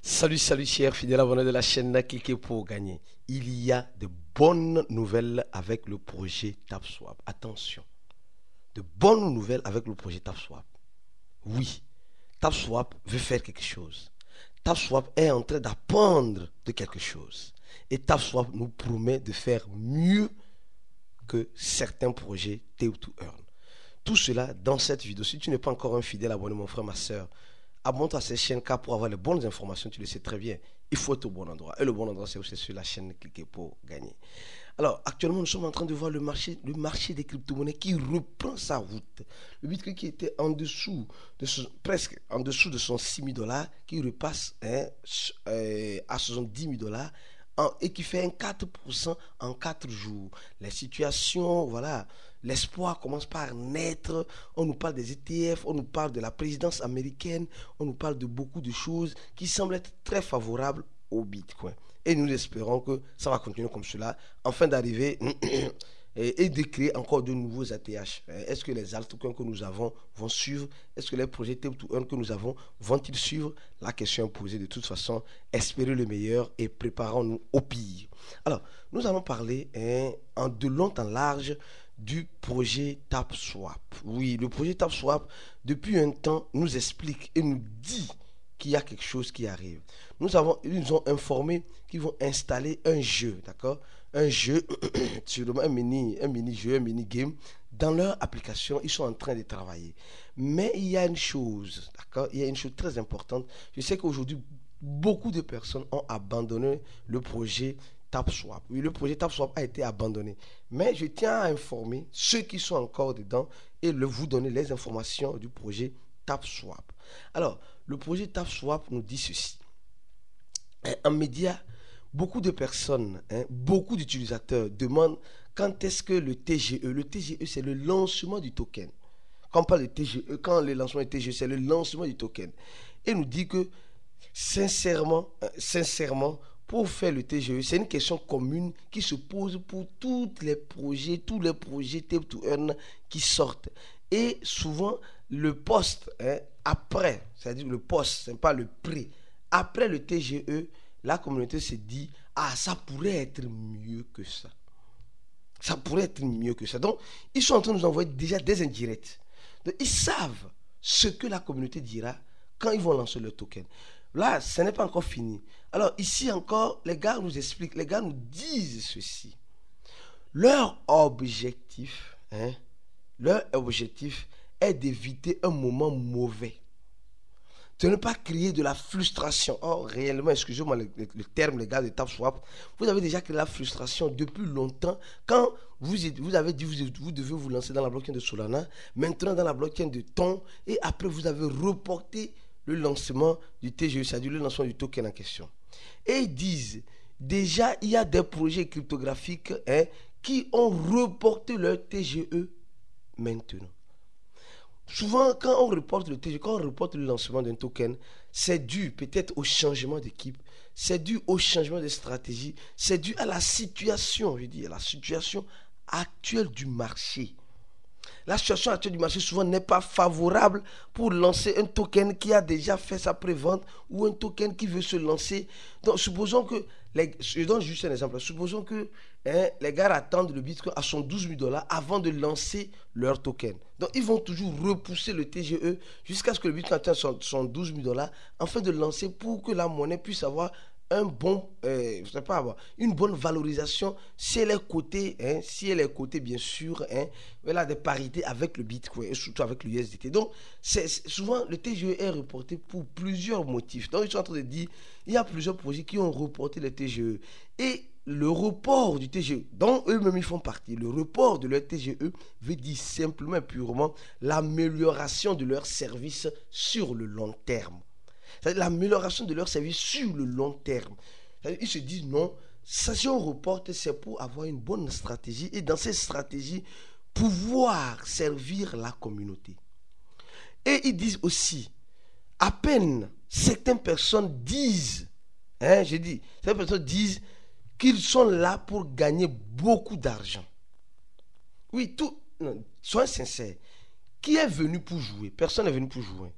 Salut, salut, chers fidèles abonnés de la chaîne Cliquez pour gagner. Il y a de bonnes nouvelles avec le projet TapSwap. Attention, de bonnes nouvelles avec le projet TapSwap. Oui, TapSwap veut faire quelque chose. TapSwap est en train d'apprendre de quelque chose. Et TapSwap nous promet de faire mieux que certains projets Tap to Earn. Tout cela dans cette vidéo. Si tu n'es pas encore un fidèle abonné, mon frère, ma soeur, abonne-toi à cette chaîne car pour avoir les bonnes informations, tu le sais très bien, il faut être au bon endroit. Et le bon endroit, c'est sur la chaîne Cliquez pour gagner. Alors, actuellement, nous sommes en train de voir le marché des crypto-monnaies qui reprend sa route. Le Bitcoin qui était en dessous de presque en dessous de son 6 000 $, qui repasse à 70 000 $. Et qui fait un 4% en 4 jours. Les situations, voilà, l'espoir commence par naître. On nous parle des ETF, on nous parle de la présidence américaine, on nous parle de beaucoup de choses qui semblent être très favorables au Bitcoin. Et nous espérons que ça va continuer comme cela, afin d'arriver et de créer encore de nouveaux ATH. Est-ce que les altcoins que nous avons vont suivre? Est-ce que les projets Tap to Earn que nous avons vont-ils suivre? La question est posée de toute façon. Espérez le meilleur et préparons-nous au pire. Alors, nous allons parler en de long en large du projet TapSwap. Oui, le projet TapSwap, depuis un temps, nous explique et nous dit qu'il y a quelque chose qui arrive. Ils nous ont informé qu'ils vont installer un jeu, d'accord? Un jeu, sûrement un mini-jeu, un mini-game. Dans leur application, ils sont en train de travailler. Mais il y a une chose, d'accord? Il y a une chose très importante. Je sais qu'aujourd'hui, beaucoup de personnes ont abandonné le projet TapSwap. Oui, le projet TapSwap a été abandonné. Mais je tiens à informer ceux qui sont encore dedans et vous donner les informations du projet TapSwap. Alors, le projet TapSwap nous dit ceci. En média, beaucoup de personnes, beaucoup d'utilisateurs demandent quand est-ce que le TGE, c'est le lancement du token. Quand on parle de TGE, quand le lancement du TGE, c'est le lancement du token. Et nous dit que, sincèrement, pour faire le TGE, c'est une question commune qui se pose pour tous les projets Tap to Earn qui sortent. Et souvent, le poste, après, c'est-à-dire le poste, ce n'est pas le prix. Après le TGE, la communauté se dit, ah, ça pourrait être mieux que ça. Ça pourrait être mieux que ça. Donc, ils sont en train de nous envoyer déjà des indirects. Donc, ils savent ce que la communauté dira quand ils vont lancer le token. Là, ce n'est pas encore fini. Alors, ici encore, les gars nous expliquent, les gars nous disent ceci. Leur objectif est d'éviter un moment mauvais. De ne pas créer de la frustration. Or, réellement, excusez-moi le terme légal de TapSwap, vous avez déjà créé la frustration depuis longtemps quand vous avez dit vous devez vous lancer dans la blockchain de Solana, maintenant dans la blockchain de Ton, et après vous avez reporté le lancement du TGE, c'est-à-dire le lancement du token en question. Et ils disent, déjà, il y a des projets cryptographiques qui ont reporté leur TGE maintenant. Souvent, quand on reporte le TGE, quand on reporte le lancement d'un token, c'est dû peut-être au changement d'équipe, c'est dû au changement de stratégie, c'est dû à la situation, je dis, à la situation actuelle du marché. La situation actuelle du marché souvent n'est pas favorable pour lancer un token qui a déjà fait sa prévente ou un token qui veut se lancer. Donc, supposons que, je donne juste un exemple, supposons que les gars attendent le Bitcoin à son 12 000 $ avant de lancer leur token. Donc, ils vont toujours repousser le TGE jusqu'à ce que le Bitcoin atteigne son 12 000 $ afin de lancer pour que la monnaie puisse avoir une bonne valorisation si elle est cotée, bien sûr, des parités avec le Bitcoin et surtout avec l'USDT. Donc, souvent, le TGE est reporté pour plusieurs motifs. Donc, ils sont en train de dire, il y a plusieurs projets qui ont reporté le TGE. Et le report du TGE, dont eux-mêmes ils font partie, le report de leur TGE veut dire simplement et purement l'amélioration de leur service sur le long terme. C'est-à-dire l'amélioration de leur service sur le long terme. Ils se disent non, ça, si on reporte, c'est pour avoir une bonne stratégie et dans cette stratégie, pouvoir servir la communauté. Et ils disent aussi, à peine certaines personnes disent, certaines personnes disent qu'ils sont là pour gagner beaucoup d'argent. Oui, soyez sincères. Qui est venu pour jouer? Personne n'est venu pour jouer.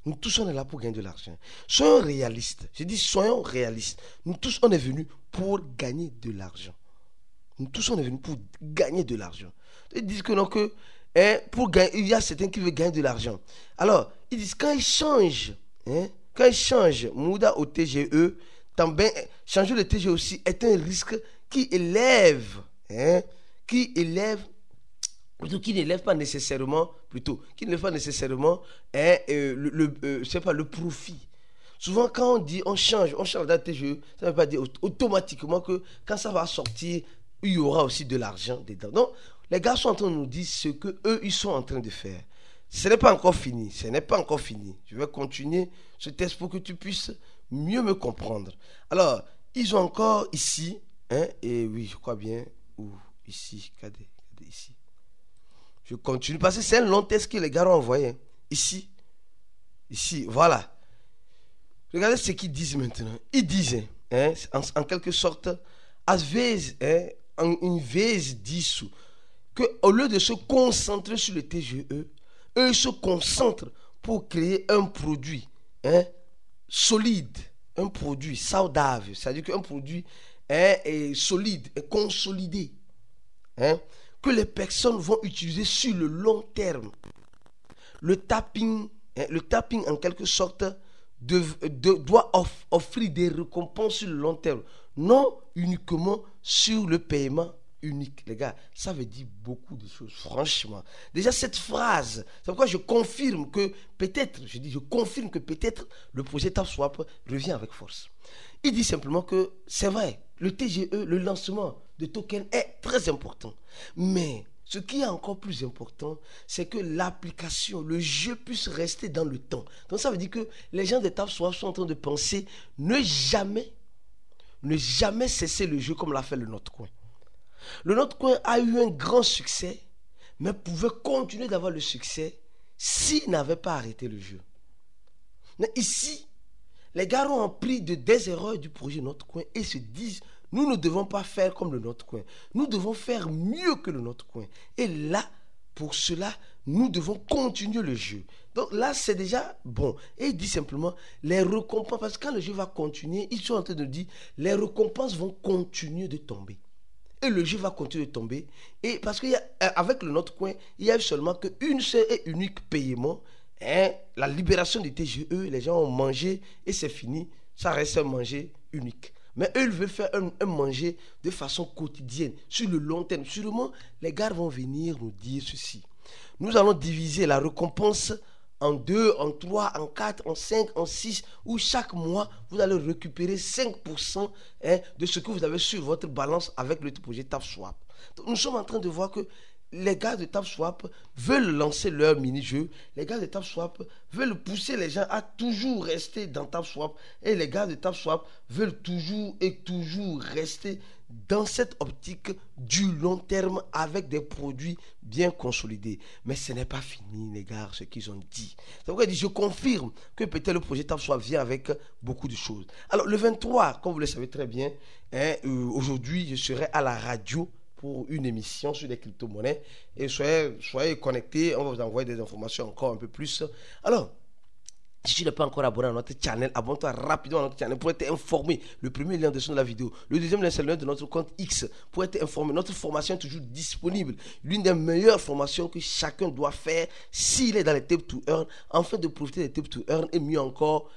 Nous tous, on est là pour gagner de l'argent. Soyons réalistes. Je dis, soyons réalistes. Nous tous, on est venus pour gagner de l'argent. Nous tous, on est venus pour gagner de l'argent. Ils disent que non, que pour gagner, il y a certains qui veulent gagner de l'argent. Alors, ils disent, quand ils changent, Mouda au TGE, changer le TGE aussi est un risque qui élève, qui n'élève pas nécessairement, le profit. Souvent, quand on dit on change la TGE, ça ne veut pas dire automatiquement que quand ça va sortir, il y aura aussi de l'argent dedans. Donc, les gars sont en train de nous dire ce qu'eux, ils sont en train de faire. Ce n'est pas encore fini. Je vais continuer ce test pour que tu puisses mieux me comprendre. Alors, ils ont encore ici, et oui, je crois bien, ou ici, regardez ici. Je continue parce que c'est un long test que les gars ont envoyé. Ici, voilà. Regardez ce qu'ils disent maintenant. Ils disent, en quelque sorte, une vez disso, qu'au lieu de se concentrer sur le TGE, eux se concentrent pour créer un produit solide, un produit saudável, c'est-à-dire qu'un produit est solide, est consolidé, que les personnes vont utiliser sur le long terme. Le tapping en quelque sorte doit offrir des récompenses sur le long terme, non uniquement sur le paiement unique. Les gars, ça veut dire beaucoup de choses, franchement. Déjà, cette phrase, c'est pourquoi je confirme que peut-être le projet TapSwap revient avec force. Il dit simplement que c'est vrai, le TGE, le lancement de token est très important. Mais ce qui est encore plus important, c'est que l'application, le jeu puisse rester dans le temps. Donc ça veut dire que les gens de TapSwap sont en train de penser ne jamais cesser le jeu comme l'a fait le Notcoin. Le Notcoin a eu un grand succès, mais pouvait continuer d'avoir le succès s'il n'avait pas arrêté le jeu. Mais ici, les gars ont appris des erreurs du projet Notcoin et se disent, nous ne devons pas faire comme le Notcoin. Nous devons faire mieux que le Notcoin. Et là, pour cela, nous devons continuer le jeu. Donc là, c'est déjà bon. Et il dit simplement, les récompenses, parce que quand le jeu va continuer, ils sont en train de dire, les récompenses vont continuer de tomber. Et le jeu va continuer de tomber. Et parce qu'avec le Notcoin, il y a seulement qu'une seule et unique paiement. La libération du TGE, les gens ont mangé et c'est fini. Ça reste un manger unique. Mais eux, ils veulent faire un manger de façon quotidienne, sur le long terme. Sûrement, les gars vont venir nous dire ceci. Nous allons diviser la récompense en 2, en 3, en 4, en 5, en 6, où chaque mois, vous allez récupérer 5% de ce que vous avez sur votre balance avec le projet TapSwap. Donc, nous sommes en train de voir que les gars de TapSwap veulent lancer leur mini-jeu. Les gars de TapSwap veulent pousser les gens à toujours rester dans TapSwap. Et les gars de TapSwap veulent toujours rester dans cette optique du long terme avec des produits bien consolidés. Mais ce n'est pas fini, les gars, ce qu'ils ont dit. C'est pourquoi je confirme que peut-être le projet TapSwap vient avec beaucoup de choses. Alors, le 23, comme vous le savez très bien, aujourd'hui, je serai à la radio pour une émission sur les crypto-monnaies. Et soyez connectés, on va vous envoyer des informations encore un peu plus. Alors, si tu n'es pas encore abonné à notre channel, abonne-toi rapidement à notre channel pour être informé. Le premier lien en dessous de la vidéo. Le deuxième lien, c'est le lien de notre compte X pour être informé. Notre formation est toujours disponible. L'une des meilleures formations que chacun doit faire s'il est dans les Tape to Earn, afin de profiter des Tape to Earn et mieux encore,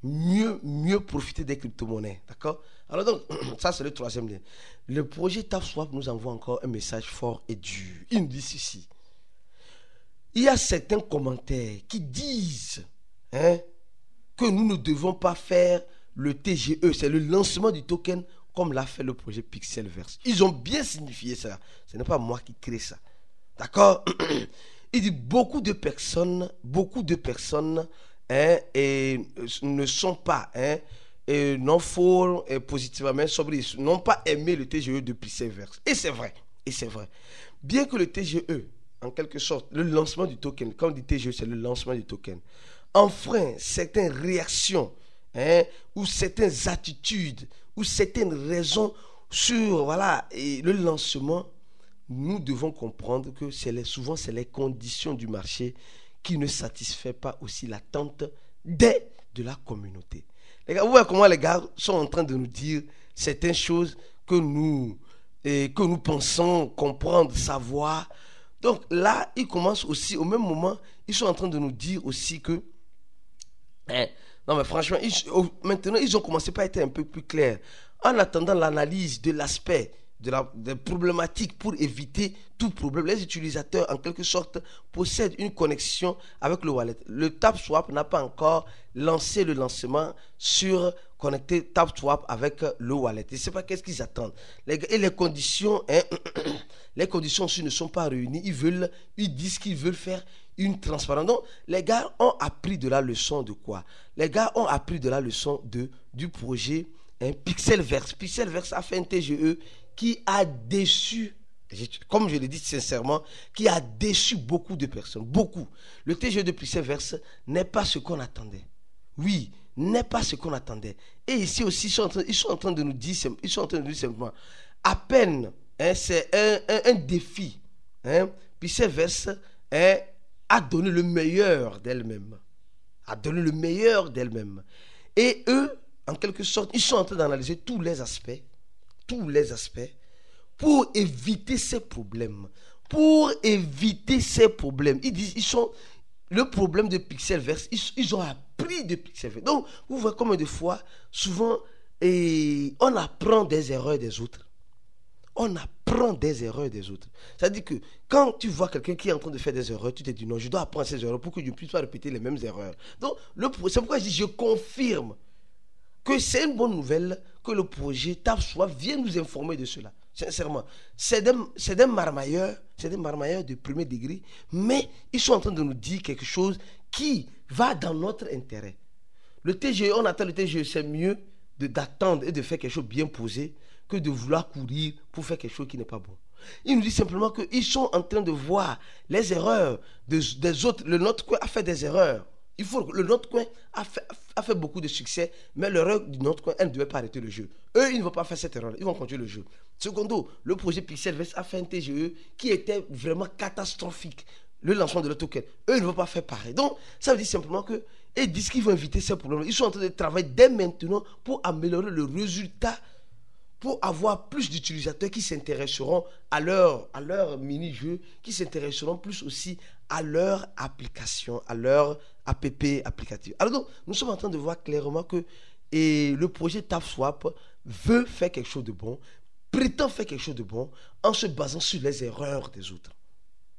mieux profiter des crypto-monnaies. D'accord? Alors donc, ça c'est le troisième lien. Le projet TapSwap nous envoie encore un message fort et dur. Il nous dit ceci. Il y a certains commentaires qui disent que nous ne devons pas faire le TGE, c'est le lancement du token comme l'a fait le projet Pixelverse. Ils ont bien signifié ça. Ce n'est pas moi qui crée ça. D'accord? Il dit beaucoup de personnes ne sont pas non fort positivement sobre, n'ont pas aimé le TGE de Pixelverse. Et c'est vrai. Bien que le TGE, en quelque sorte, le lancement du token, quand on dit TGE, c'est le lancement du token, enfreint certaines réactions ou certaines attitudes ou certaines raisons sur le lancement, nous devons comprendre que souvent c'est les conditions du marché qui ne satisfait pas aussi l'attente de la communauté. Les gars, vous voyez comment les gars sont en train de nous dire certaines choses que nous pensons comprendre, savoir. Donc là, ils commencent aussi, au même moment, ils sont en train de nous dire aussi que, non mais franchement, maintenant, ils ont commencé par être un peu plus clairs. En attendant l'analyse de l'aspect des problématiques pour éviter tout problème, les utilisateurs en quelque sorte possèdent une connexion avec le wallet. Le TapSwap n'a pas encore lancé le lancement sur connecter TapSwap avec le wallet. Je ne sais pas qu'est-ce qu'ils attendent. Et les conditions, les conditions aussi ne sont pas réunies. Ils disent qu'ils veulent faire une transparence. Donc, les gars ont appris de la leçon de quoi? Les gars ont appris de la leçon du projet Pixelverse. Pixelverse a fait un TGE qui a déçu, comme je l'ai dit sincèrement, qui a déçu beaucoup de personnes. Beaucoup. Le TGE de Pixelverse n'est pas ce qu'on attendait. Oui, n'est pas ce qu'on attendait. Et ici aussi, ils sont en train de nous dire simplement, à peine, c'est un défi. Pixelverse a donné le meilleur d'elle-même. Et eux, en quelque sorte, ils sont en train d'analyser tous les aspects, pour éviter ces problèmes. Ils disent, le problème de Pixelverse, ils ont appris de Pixelverse. Donc, vous voyez combien de fois, souvent, on apprend des erreurs des autres. C'est-à-dire que quand tu vois quelqu'un qui est en train de faire des erreurs, tu te dis non, je dois apprendre ces erreurs pour que je ne puisse pas répéter les mêmes erreurs. Donc, c'est pourquoi je confirme que c'est une bonne nouvelle que le projet TapSwap vienne nous informer de cela. Sincèrement, c'est des marmailleurs de premier degré, mais ils sont en train de nous dire quelque chose qui va dans notre intérêt. Le TGE, on attend le TGE, c'est mieux d'attendre et de faire quelque chose bien posé que de vouloir courir pour faire quelque chose qui n'est pas bon. Il nous dit simplement qu'ils sont en train de voir les erreurs des autres. Le Notre Coin a fait des erreurs. Le Notre Coin a fait beaucoup de succès, mais l'erreur du Notre Coin, elle ne devait pas arrêter le jeu. Eux, ils ne vont pas faire cette erreur, ils vont continuer le jeu. Secondo, le projet Pixelverse a fait un TGE qui était vraiment catastrophique. Le lancement de leur token. Eux, ils ne vont pas faire pareil. Donc, ça veut dire simplement que, et ils disent qu'ils vont éviter ces problèmes. Ils sont en train de travailler dès maintenant pour améliorer le résultat, pour avoir plus d'utilisateurs qui s'intéresseront à leur mini-jeu, qui s'intéresseront plus aussi à leur application, à leur app applicative. Alors donc, nous sommes en train de voir clairement que le projet TapSwap veut faire quelque chose de bon, prétend faire quelque chose de bon en se basant sur les erreurs des autres.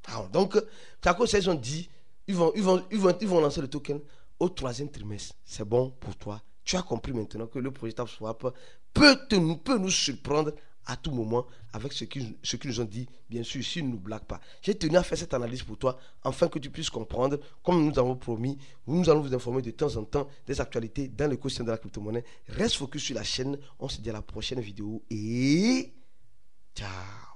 Alors, donc, c'est à cause ils ont dit, ils vont lancer le token au 3e trimestre. C'est bon pour toi. Tu as compris maintenant que le projet TapSwap peut nous surprendre à tout moment avec ce qu'ils nous ont dit, bien sûr, s'ils ne nous blaguent pas. J'ai tenu à faire cette analyse pour toi, afin que tu puisses comprendre, comme nous avons promis, nous allons vous informer de temps en temps des actualités dans l'écosystème de la crypto-monnaie. Reste focus sur la chaîne, on se dit à la prochaine vidéo et ciao.